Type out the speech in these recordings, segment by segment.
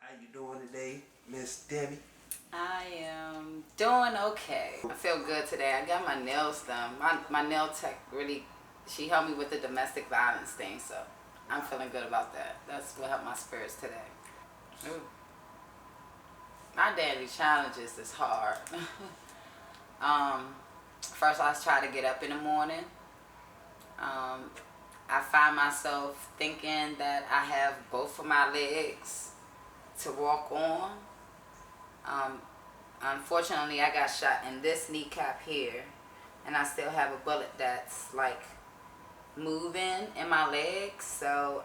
How you doing today, Miss Debbie? I am doing okay. I feel good today. I got my nails done. My nail tech really, she helped me with the domestic violence thing, so I'm feeling good about that. That's what helped my spirits today. Ooh. My daily challenges is hard. First I try to get up in the morning. I find myself thinking that I have both of my legs to walk on. Unfortunately, I got shot in this kneecap here, and I still have a bullet that's like moving in my legs. So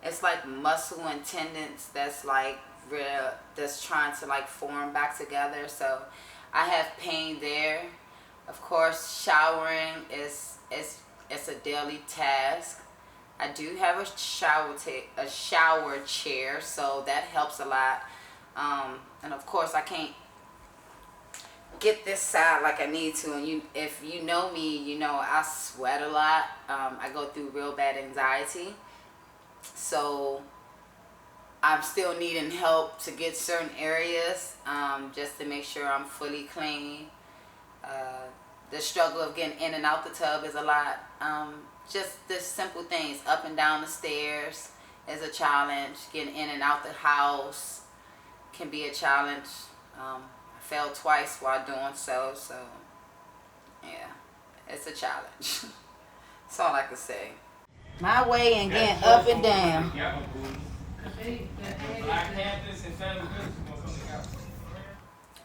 it's like muscle and tendons that's like real, that's trying to like form back together. So I have pain there. Of course, showering is it's a daily task. I do have a shower chair, so that helps a lot. And of course, I can't get this side like I need to. And if you know me, you know I sweat a lot. I go through real bad anxiety, so I'm still needing help to get certain areas, just to make sure I'm fully clean. The struggle of getting in and out the tub is a lot. Just the simple things, up and down the stairs is a challenge. Getting in and out the house can be a challenge. I fell twice while doing so yeah, it's a challenge. That's all I can say. My way and getting up and down.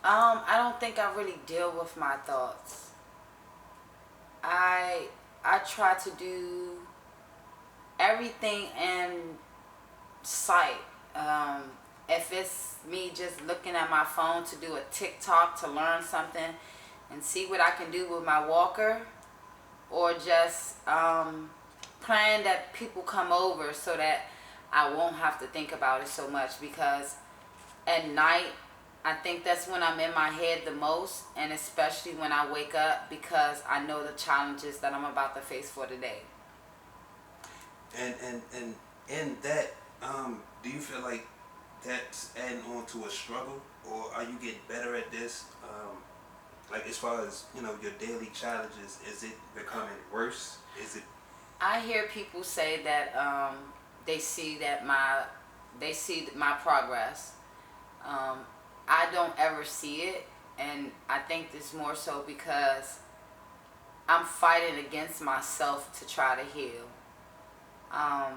I don't think I really deal with my thoughts. I I try to do everything in sight. If it's me just looking at my phone to do a TikTok to learn something and see what I can do with my walker, or just praying that people come over so that I won't have to think about it so much, because at night I think that's when I'm in my head the most, and especially when I wake up, because I know the challenges that I'm about to face for the day. And in that, do you feel like that's adding on to a struggle, or are you getting better at this? Like as far as your daily challenges, is it becoming worse? Is it? I hear people say that they see my progress. I don't ever see it, and I think it's more so because I'm fighting against myself to try to heal. I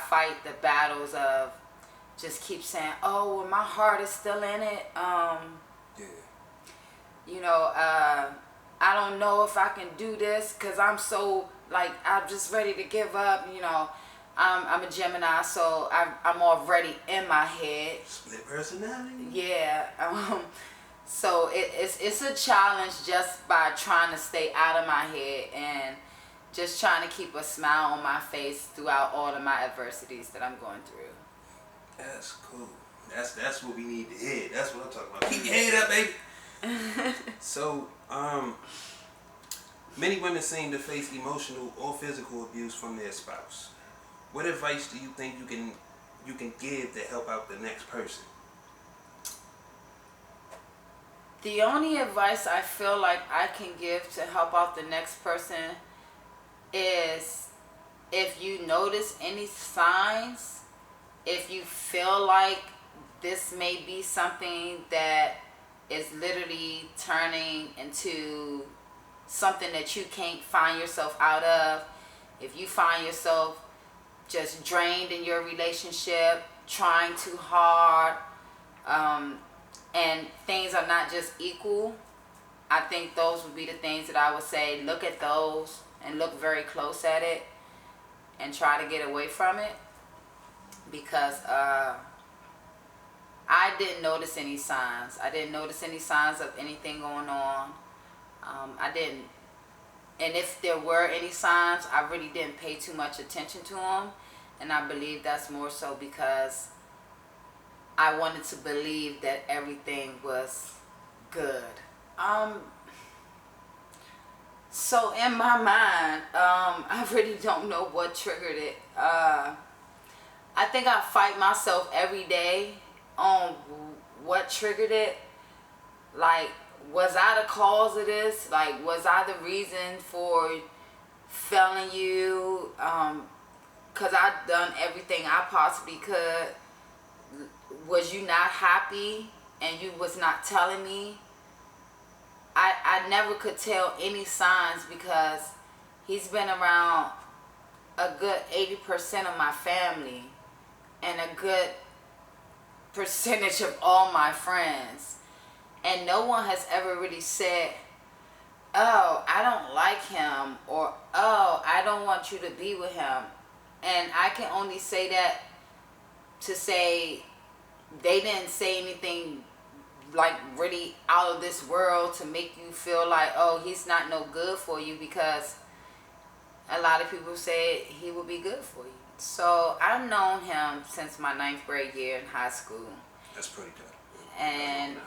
fight the battles of just keep saying, "Oh, well, my heart is still in it." Yeah. I don't know if I can do this because I'm so like I'm just ready to give up. I'm a Gemini, so I'm already in my head. Split personality. Yeah. So it's a challenge just by trying to stay out of my head and just trying to keep a smile on my face throughout all of my adversities that I'm going through. That's cool. That's what we need to hear. That's what I'm talking about. Keep your head up, baby. So, many women seem to face emotional or physical abuse from their spouse. What advice do you think you can give to help out the next person? The only advice I feel like I can give to help out the next person is, if you notice any signs, if you feel like this may be something that is literally turning into something that you can't find yourself out of, if you find yourself just drained in your relationship, trying too hard, and things are not just equal, I think those would be the things that I would say. Look at those and look very close at it and try to get away from it, because I didn't notice any signs. I didn't notice any signs of anything going on. I didn't. And if there were any signs, I really didn't pay too much attention to them. And I believe that's more so because I wanted to believe that everything was good. So in my mind, I really don't know what triggered it. I think I fight myself every day on what triggered it. Like, was I the cause of this? Like, was I the reason for failing you? Cause I done everything I possibly could. Was you not happy and you was not telling me? I never could tell any signs because he's been around a good 80% of my family and a good percentage of all my friends. And no one has ever really said, oh, I don't like him, or oh, I don't want you to be with him. And I can only say that to say they didn't say anything like really out of this world to make you feel like, oh, he's not no good for you, because a lot of people say he will be good for you. So I've known him since my 9th grade year in high school. That's pretty good. And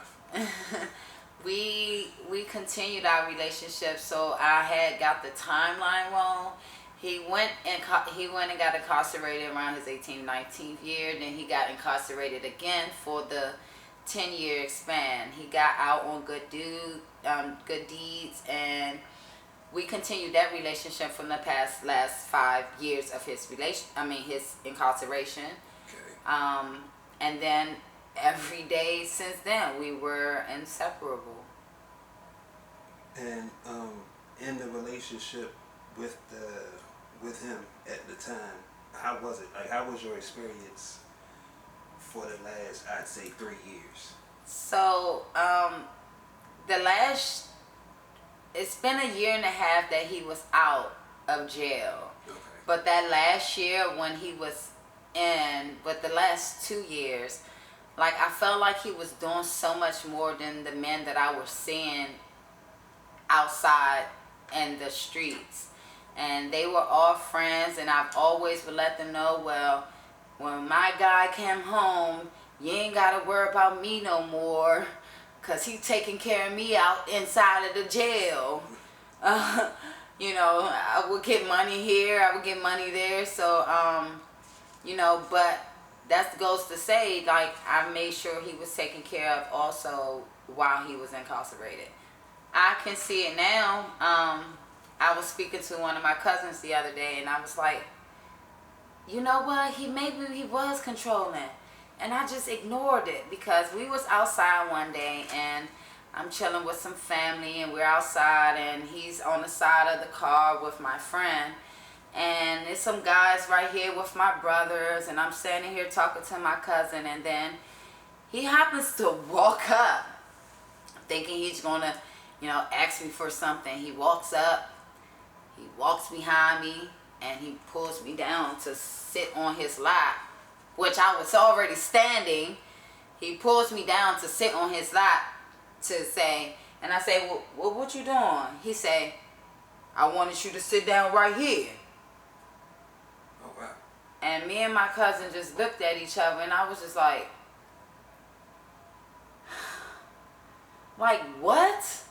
we continued our relationship. So I had got the timeline wrong. He went and got incarcerated around his 18th, 19th year. Then he got incarcerated again for the 10-year span. He got out on good deeds, and we continued that relationship from the last 5 years of his incarceration. Okay. And then every day since then we were inseparable. And in the relationship with him at the time, how was it? Like, how was your experience for the last, I'd say, 3 years? So it's been a year and a half that he was out of jail. Okay. But that last year when he was in, but the last 2 years, like, I felt like he was doing so much more than the men that I was seeing outside in the streets. And they were all friends, and I've always would let them know, well, when my guy came home, you ain't got to worry about me no more, because he taking care of me out inside of the jail. You know, I would get money here, I would get money there. So, but that goes to say, like, I made sure he was taken care of also while he was incarcerated. I can see it now. I was speaking to one of my cousins the other day, and I was like, you know what? Maybe he was controlling. And I just ignored it, because we was outside one day, and I'm chilling with some family, and we're outside, and he's on the side of the car with my friend. And there's some guys right here with my brothers, and I'm standing here talking to my cousin, and then he happens to walk up, thinking he's gonna, ask me for something. He walks up, he walks behind me, and he pulls me down to sit on his lap, which I was already standing. He pulls me down to sit on his lap to say, and I say, well, what you doing? He say, I wanted you to sit down right here. Oh, wow. And me and my cousin just looked at each other, and I was just like, what?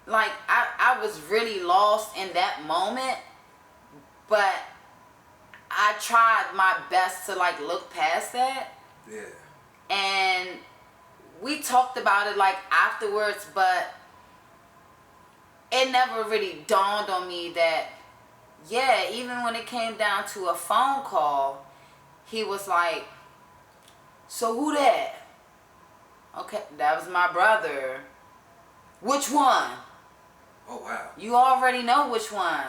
Like, I was really lost in that moment, but I tried my best to, like, look past that. Yeah. And we talked about it, like, afterwards, but it never really dawned on me that, yeah, even when it came down to a phone call, he was like, so who that? Okay, that was my brother. Which one? Oh, wow. You already know which one.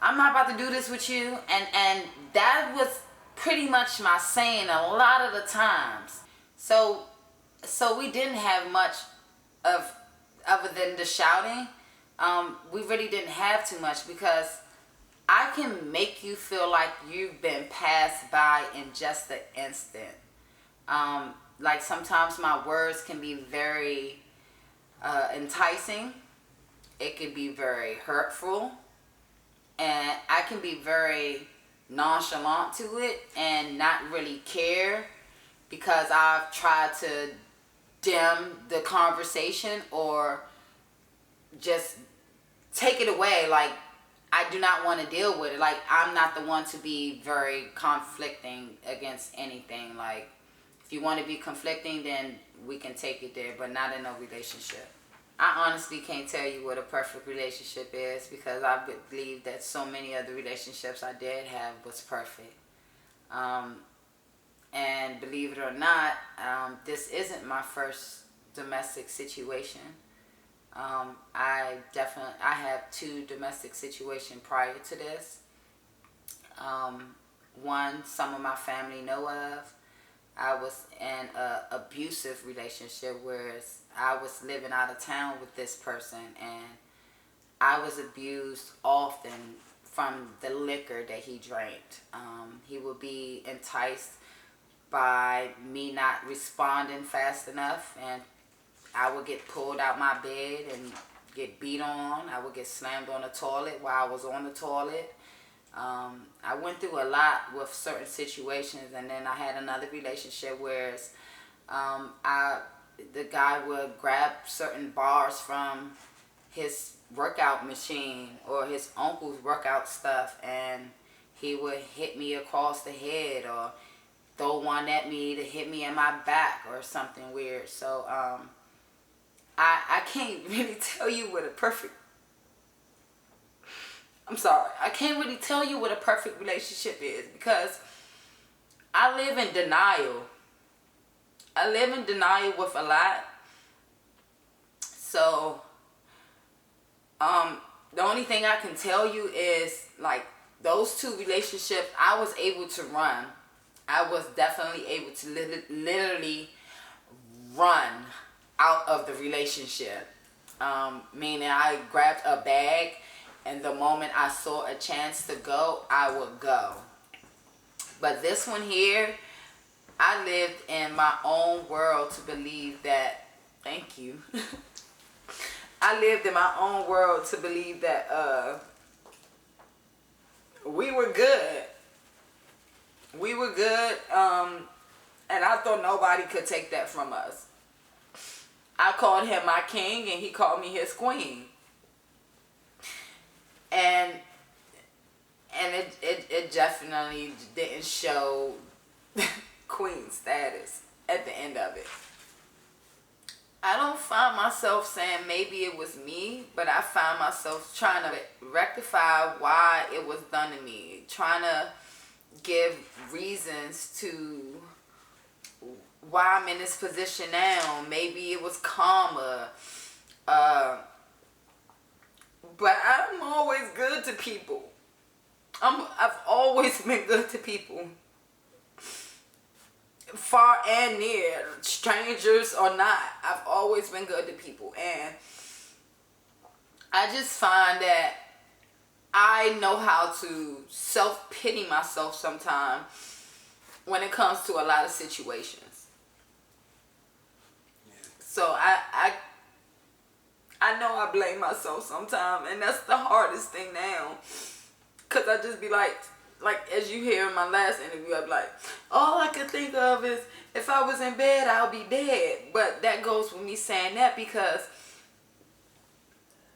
I'm not about to do this with you. And that was pretty much my saying a lot of the times. So we didn't have much of, other than the shouting. We really didn't have too much, because I can make you feel like you've been passed by in just an instant. Like, sometimes my words can be very enticing. It can be very hurtful. And I can be very nonchalant to it and not really care, because I've tried to dim the conversation or just take it away. Like, I do not want to deal with it. Like, I'm not the one to be very conflicting against anything. Like, if you want to be conflicting, then we can take it there, but not in a relationship. I honestly can't tell you what a perfect relationship is, because I believe that so many of the relationships I did have was perfect. And believe it or not, this isn't my first domestic situation. I have 2 domestic situations prior to this. One, some of my family know of. I was in an abusive relationship, whereas I was living out of town with this person, and I was abused often from the liquor that he drank. He would be enticed by me not responding fast enough, and I would get pulled out my bed and get beat on. I would get slammed on the toilet while I was on the toilet. I went through a lot with certain situations, and then I had another relationship where the guy would grab certain bars from his workout machine or his uncle's workout stuff, and he would hit me across the head or throw one at me to hit me in my back or something weird. So I can't really tell you what a perfect I can't really tell you what a perfect relationship is, because I live in denial. I live in denial with a lot. So, the only thing I can tell you is, like, those 2 relationships, I was able to run. I was definitely able to literally run out of the relationship. Meaning I grabbed a bag, and the moment I saw a chance to go, I would go. But this one here, I lived in my own world to believe that, thank you. I lived in my own world to believe that we were good. We were good, and I thought nobody could take that from us. I called him my king, and he called me his queen. And it definitely didn't show queen status at the end of it. I don't find myself saying maybe it was me, but I find myself trying to rectify why it was done to me. Trying to give reasons to why I'm in this position now. Maybe it was karma. But I'm always good to people. I've always been good to people. Far and near, strangers or not, I've always been good to people. And I just find that I know how to self-pity myself sometimes when it comes to a lot of situations. So I know I blame myself sometimes, and that's the hardest thing now. Cause I just be like as you hear in my last interview, I'm like, all I could think of is if I was in bed, I'll be dead. But that goes with me saying that because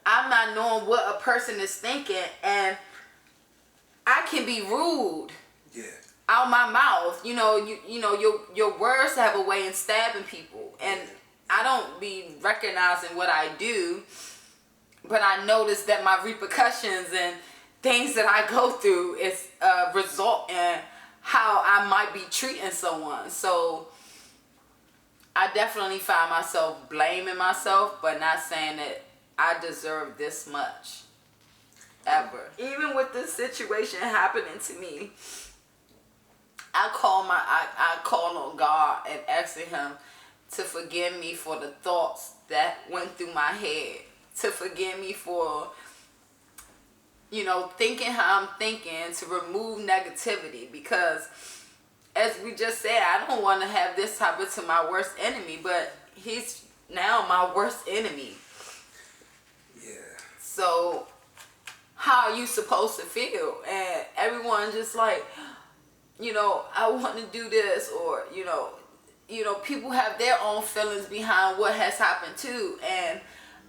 I'm not knowing what a person is thinking, and I can be rude. Yeah. Out my mouth, you know, your words have a way in stabbing people, and I don't be recognizing what I do, but I notice that my repercussions and things that I go through is result in how I might be treating someone. So I definitely find myself blaming myself, but not saying that I deserve this much ever. Even with this situation happening to me, I call on God and asking Him to forgive me for the thoughts that went through my head, to forgive me for, thinking how I'm thinking, to remove negativity, because as we just said, I don't want to have this happen to my worst enemy, but he's now my worst enemy. Yeah. So how are you supposed to feel? And everyone just like, I want to do this, or, people have their own feelings behind what has happened too, and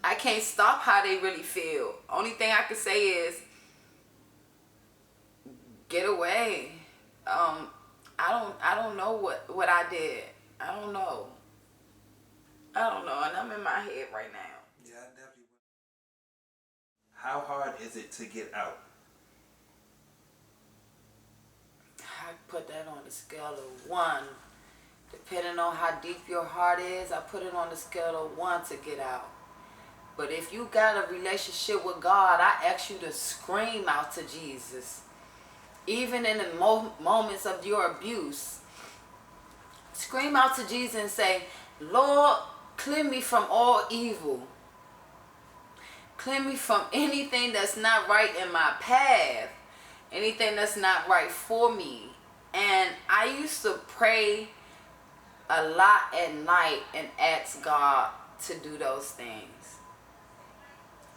I can't stop how they really feel. Only thing I can say is I did. I don't know. And I'm in my head right now. Yeah, I definitely would. How hard is it to get out? I put that on the scale of 1. Depending on how deep your heart is, I put it on the scale of 1 to get out. But if you got a relationship with God, I ask you to scream out to Jesus. Even in the moments of your abuse, scream out to Jesus and say, Lord, clear me from all evil. Clear me from anything that's not right in my path. Anything that's not right for me. And I used to pray a lot at night and ask God to do those things.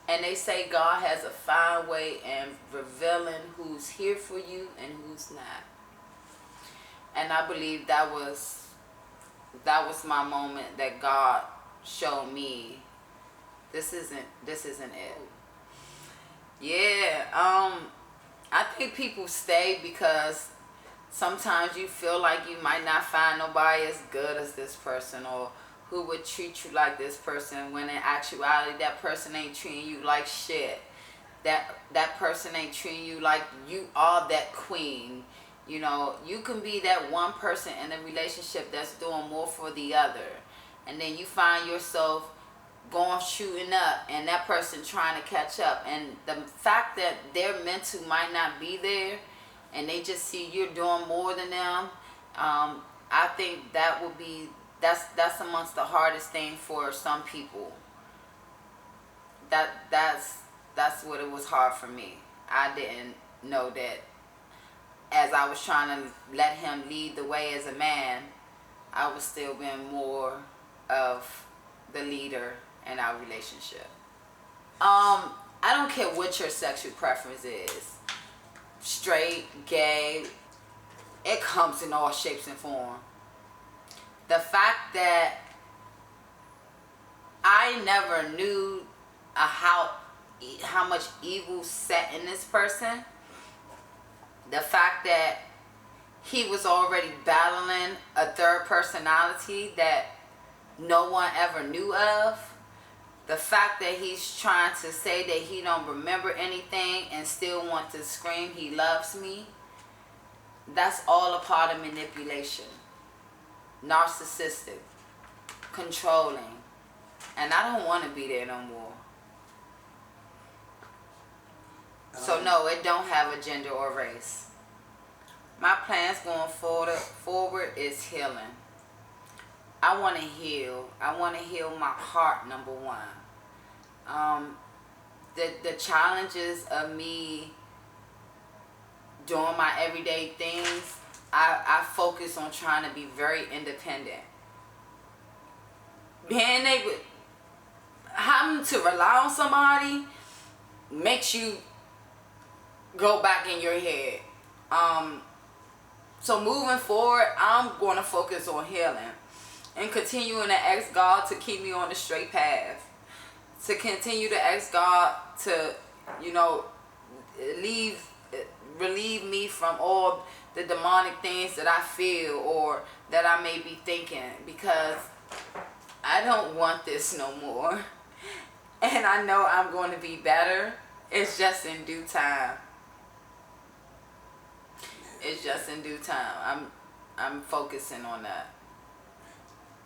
And they say God has a fine way in revealing who's here for you and who's not. And I believe that was my moment that God showed me this isn't it. Yeah, I think people stay because sometimes you feel like you might not find nobody as good as this person, or who would treat you like this person, when in actuality that person ain't treating you like shit. That person ain't treating you like you are that queen. You know, you can be that one person in a relationship that's doing more for the other, and then you find yourself going shooting up and that person trying to catch up, and the fact that their mental might not be there and they just see you're doing more than them, I think that would be that's amongst the hardest thing for some people. That's what it was hard for me. I didn't know that as I was trying to let him lead the way as a man, I was still being more of the leader in our relationship. I don't care what your sexual preference is. Straight, gay, it comes in all shapes and forms. The fact that I never knew how much evil sat in this person, the fact that he was already battling a third personality that no one ever knew of, the fact that he's trying to say that he don't remember anything and still want to scream he loves me, that's all a part of manipulation. Narcissistic, controlling, and I don't want to be there no more. So no, it don't have a gender or race. My plans going forward is healing. I want to heal. I want to heal my heart, number 1. The challenges of me doing my everyday things, I focus on trying to be very independent. Being able, having to rely on somebody makes you go back in your head. So moving forward, I'm going to focus on healing and continuing to ask God to keep me on the straight path. To continue to ask God to, relieve me from all the demonic things that I feel or that I may be thinking, because I don't want this no more. And I know I'm going to be better. It's just in due time. It's just in due time. I'm focusing on that.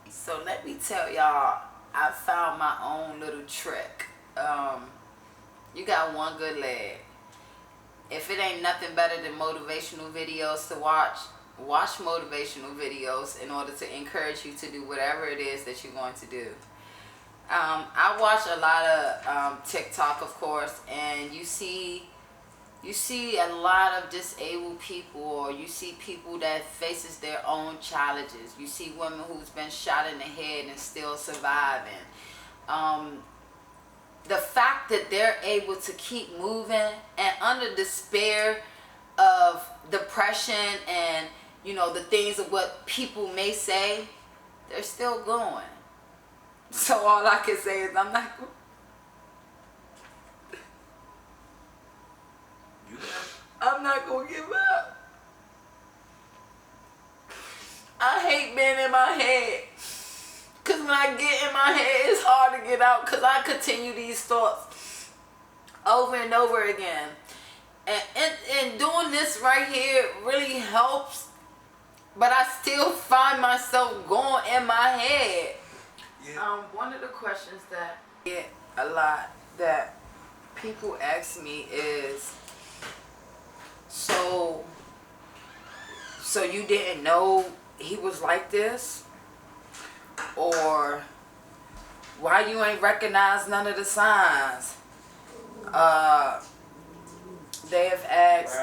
So let me tell y'all, I found my own little trick. You got one good leg. If it ain't nothing better than motivational videos to watch motivational videos in order to encourage you to do whatever it is that you're going to do. I watch a lot of TikTok, of course, and you see a lot of disabled people, or you see people that faces their own challenges. You see women who's been shot in the head and still surviving. The fact that they're able to keep moving and under despair of depression and the things of what people may say, they're still going. So all I can say is I'm not gonna give up. I hate being staying in my head. Because when I get in my head, it's hard to get out because I continue these thoughts over and over again. And doing this right here really helps, but I still find myself going in my head. Yeah. One of the questions that I get a lot that people ask me is, so you didn't know he was like this? Or why you ain't recognize none of the signs? They have asked,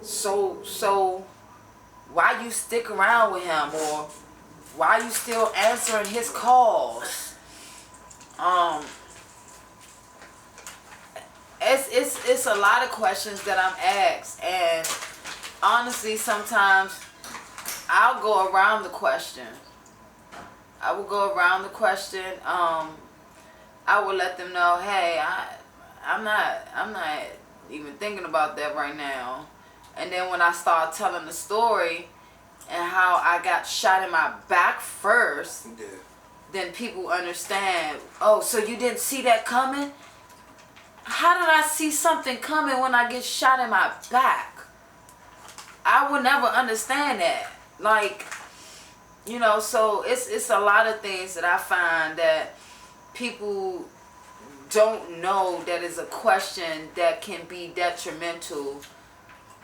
so why you stick around with him, or why you still answering his calls? It's a lot of questions that I'm asked, and honestly, sometimes I'll go around the question. I will go around the question. I will let them know, hey, I'm not even thinking about that right now. And then when I start telling the story and how I got shot in my back first, yeah, then people understand, oh, so you didn't see that coming? How did I see something coming when I get shot in my back? I will never understand that. Like, you know, so it's a lot of things that I find that people don't know that is a question that can be detrimental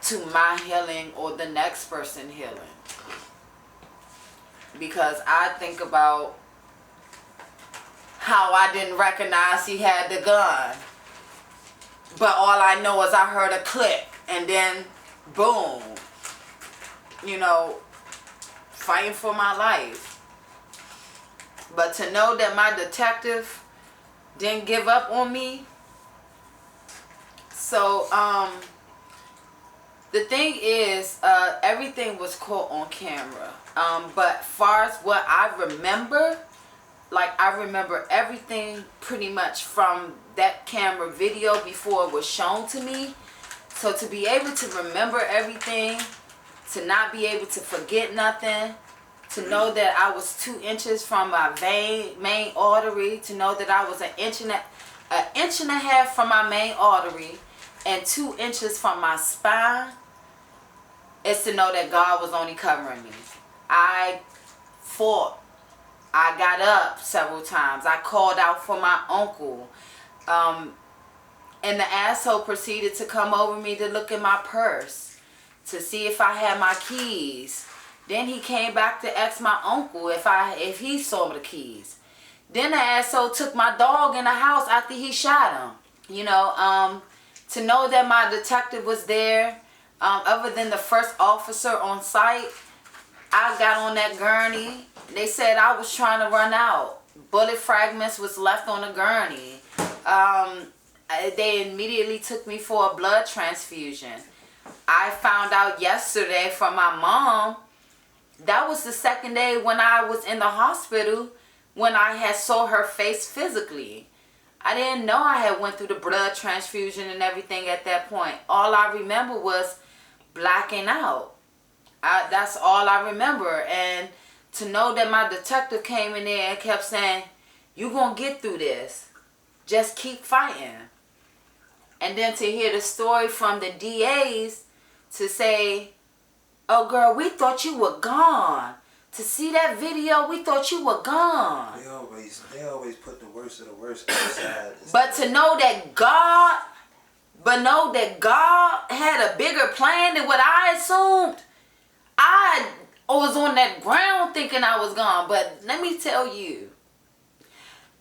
to my healing or the next person healing. Because I think about how I didn't recognize he had the gun. But all I know is I heard a click and then boom. You know, fighting for my life. But to know that my detective didn't give up on me. So, the thing is, everything was caught on camera. But far as what I remember, like I remember everything pretty much from that camera video before it was shown to me. So to be able to remember everything, to not be able to forget nothing, to know that I was 2 inches from my main artery, to know that I was an inch and a half from my main artery and 2 inches from my spine, is to know that God was only covering me. I fought. I got up several times. I called out for my uncle. And the asshole proceeded to come over me to look in my purse to see if I had my keys. Then he came back to ask my uncle if he saw the keys. Then the asshole took my dog in the house after he shot him. You know, to know that my detective was there, other than the first officer on site, I got on that gurney. They said I was trying to run out. Bullet fragments was left on the gurney. They immediately took me for a blood transfusion. I found out yesterday from my mom, that was the second day when I was in the hospital when I had saw her face physically. I didn't know I had went through the blood transfusion and everything at that point. All I remember was blacking out. That's all I remember. And to know that my detective came in there and kept saying, "You gonna get through this. Just keep fighting." And then to hear the story from the DAs to say, "Oh girl, we thought you were gone. To see that video, we thought you were gone." They always put the worst of the worst outside. But to know that God had a bigger plan than what I assumed. I was on that ground thinking I was gone. But let me tell you,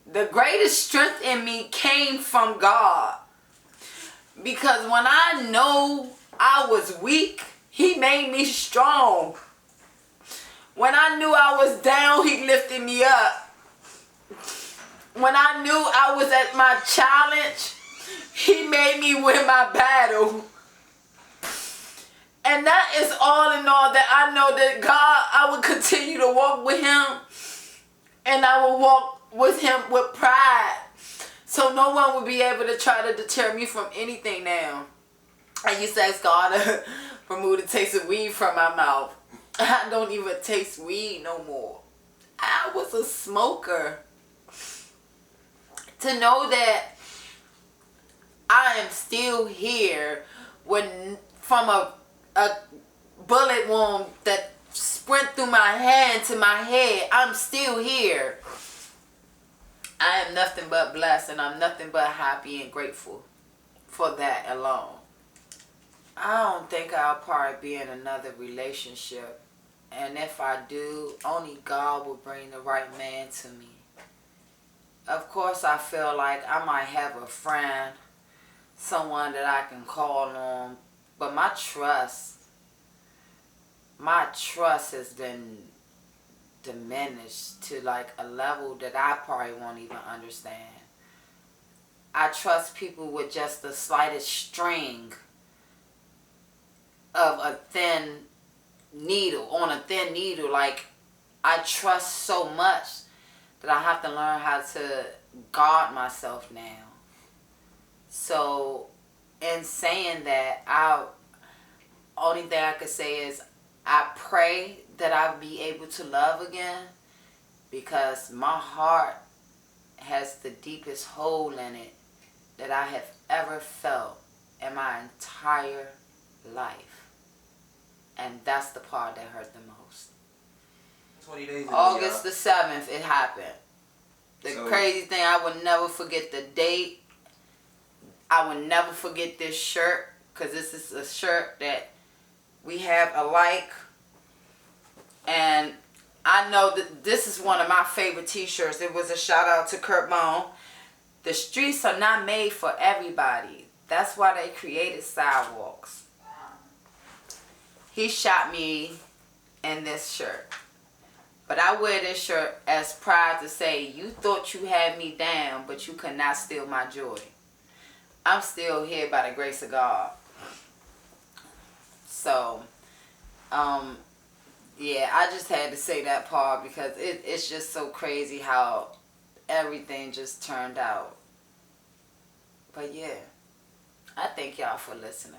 the greatest strength in me came from God. Because when I know I was weak, He made me strong. When I knew I was down, He lifted me up. When I knew I was at my challenge, He made me win my battle. And that is all in all, that I know that God, I will continue to walk with Him. And I will walk with Him with pride. So no one will be able to try to deter me from anything now. I used to ask God to remove the taste of weed from my mouth. I don't even taste weed no more. I was a smoker. To know that I am still here when from a bullet wound that sprint through my hand to my head, I'm still here. I am nothing but blessed, and I'm nothing but happy and grateful for that alone. I don't think I'll probably be in another relationship. And if I do, only God will bring the right man to me. Of course, I feel like I might have a friend, someone that I can call on. But my trust has been diminished to like a level that I probably won't even understand. I trust people with just the slightest string of a thin needle, on a thin needle. Like, I trust so much that I have to learn how to guard myself now. So, in saying that, only thing I could say is I pray that I'll be able to love again, because my heart has the deepest hole in it that I have ever felt in my entire life. And that's the part that hurt the most. 20 days ago, August the 7th, it happened. The crazy thing, I will never forget the date. I will never forget this shirt, because this is a shirt that we have alike. And I know that this is one of my favorite t-shirts. It was a shout out to Kurt Bone. The streets are not made for everybody. That's why they created sidewalks. He shot me in this shirt. But I wear this shirt as pride to say, you thought you had me down, but you could not steal my joy. I'm still here by the grace of God. So, yeah, I just had to say that part, because it's just so crazy how everything just turned out. But yeah, I thank y'all for listening.